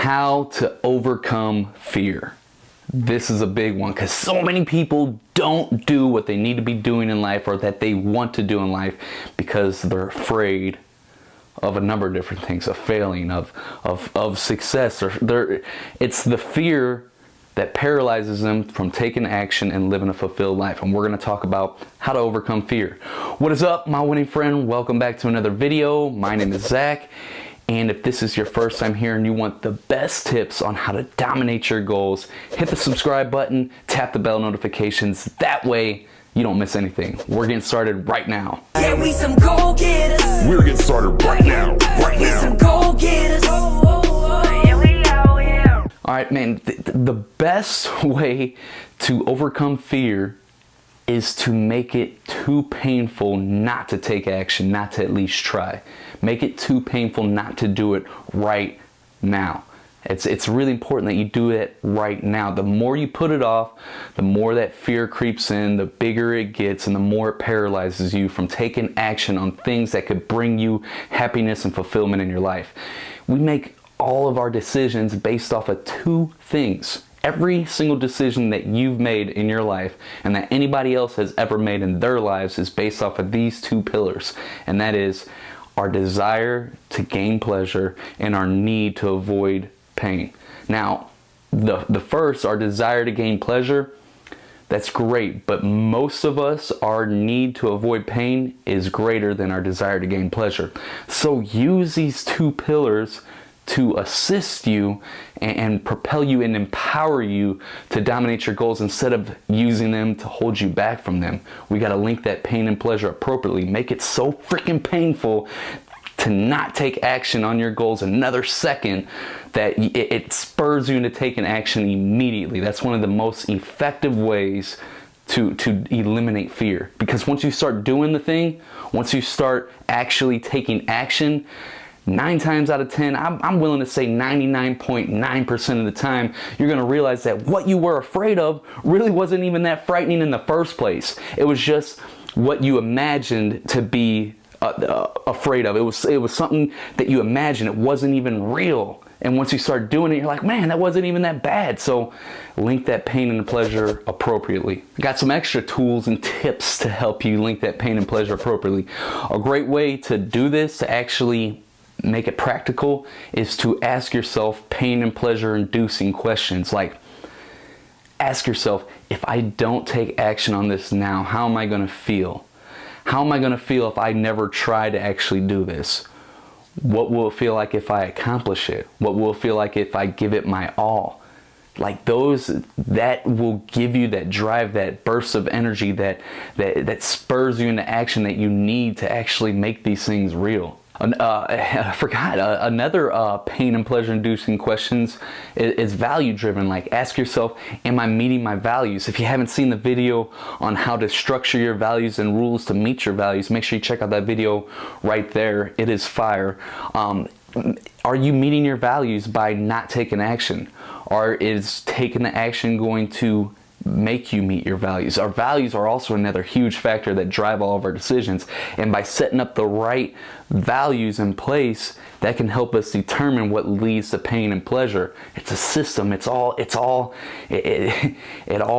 how to overcome fear. This is a big one because so many people don't do what they need to be doing in life or that they want to do in life because they're afraid of a number of different things, of failing, of success. It's the fear that paralyzes them from taking action and living a fulfilled life. And we're going to talk about how to overcome fear. What is up, my winning friend? Welcome back to another video. My name is Zach. And if this is your first time here and you want the best tips on how to dominate your goals, hit the subscribe button, tap the bell notifications. That way you don't miss anything. We're getting started right now. Yeah, we some goal getters. We're getting started right now. Right We now. some goal getters. All right, man, the best way to overcome fear is to make it too painful not to take action, not to at least try. Make it too painful not to do it right now. It's really important that you do it right now. The more you put it off, the more that fear creeps in, the bigger it gets, and the more it paralyzes you from taking action on things that could bring you happiness and fulfillment in your life. We make all of our decisions based off of two things. Every single decision that you've made in your life and that anybody else has ever made in their lives is based off of these two pillars, and that is our desire to gain pleasure and our need to avoid pain. Now, the first, our desire to gain pleasure, that's great, but most of us, our need to avoid pain is greater than our desire to gain pleasure. So use these two pillars to assist you and propel you and empower you to dominate your goals instead of using them to hold you back from them. We got to link that pain and pleasure appropriately. Make it so freaking painful to not take action on your goals another second that it spurs you into taking action immediately. That's one of the most effective ways to eliminate fear. Because once you start doing the thing, once you start actually taking action, 9 times out of 10, I'm willing to say 99.9% of the time, you're going to realize that what you were afraid of really wasn't even that frightening in the first place. It was just what you imagined to be afraid of. It was something that you imagined. It wasn't even real. And once you start doing it, you're like, man, that wasn't even that bad. So link that pain and pleasure appropriately. I got some extra tools and tips to help you link that pain and pleasure appropriately. A great way to do this, to actually make it practical, is to ask yourself pain and pleasure inducing questions. Like, ask yourself, if I don't take action on this now, how am I going to feel? How am I going to feel if I never try to actually do this? What will it feel like if I accomplish it? What will it feel like if I give it my all? Like that will give you that drive, that burst of energy that spurs you into action that you need to actually make these things real. I forgot, another pain and pleasure inducing questions is value driven. Like, ask yourself, am I meeting my values? If you haven't seen the video on how to structure your values and rules to meet your values, make sure you check out that video right there. It is fire. Are you meeting your values by not taking action? Or is taking the action going to make you meet your values? Our values are also another huge factor that drive all of our decisions, and by setting up the right values in place, that can help us determine what leads to pain and pleasure. It's a system. It all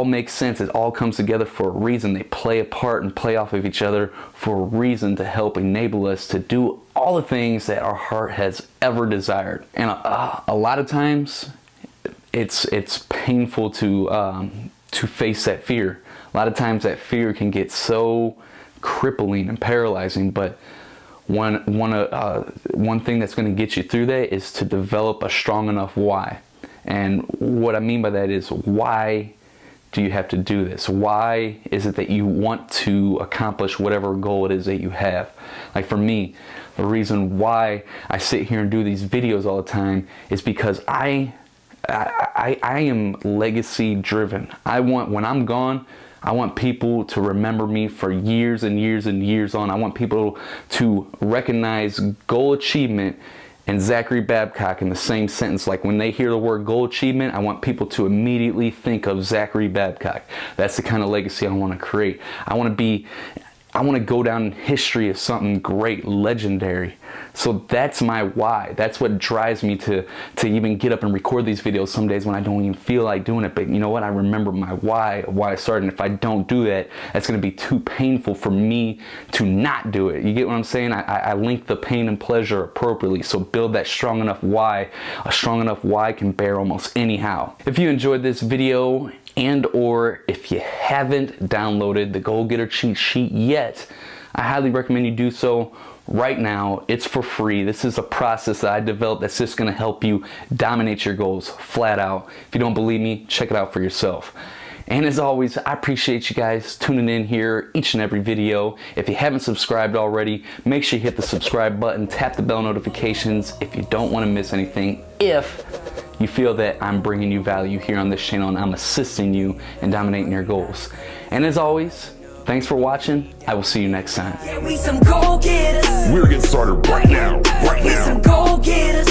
makes sense. It all comes together for a reason. They play a part and play off of each other for a reason, to help enable us to do all the things that our heart has ever desired. And a lot of times it's painful to face that fear. A lot of times that fear can get so crippling and paralyzing, but one thing that's going to get you through that is to develop a strong enough why. And what I mean by that is, why do you have to do this? Why is it that you want to accomplish whatever goal it is that you have? Like, for me, the reason why I sit here and do these videos all the time is because I am legacy driven. When I'm gone, I want people to remember me for years and years and years on. I want people to recognize goal achievement and Zachary Babcock in the same sentence. Like, when they hear the word goal achievement, I want people to immediately think of Zachary Babcock. That's the kind of legacy I want to create. I want I want to go down in history as something great, legendary. So that's my why. That's what drives me to even get up and record these videos some days when I don't even feel like doing it. But you know what? I remember my why I started. And if I don't do that, that's going to be too painful for me to not do it. You get what I'm saying? I link the pain and pleasure appropriately. So build that strong enough why. A strong enough why can bear almost anyhow. If you enjoyed this video, and or if you haven't downloaded the Goal Getter cheat sheet yet, I highly recommend you do so right now. It's for free. This is a process that I developed that's just going to help you dominate your goals flat out. If you don't believe me, check it out for yourself. And as always, I appreciate you guys tuning in here each and every video. If you haven't subscribed already, make sure you hit the subscribe button, tap the bell notifications if you don't want to miss anything. If you feel that I'm bringing you value here on this channel and I'm assisting you in dominating your goals. And as always, thanks for watching. I will see you next time. Yeah, we some go getters. We're getting started right now. Right We now. some go getters.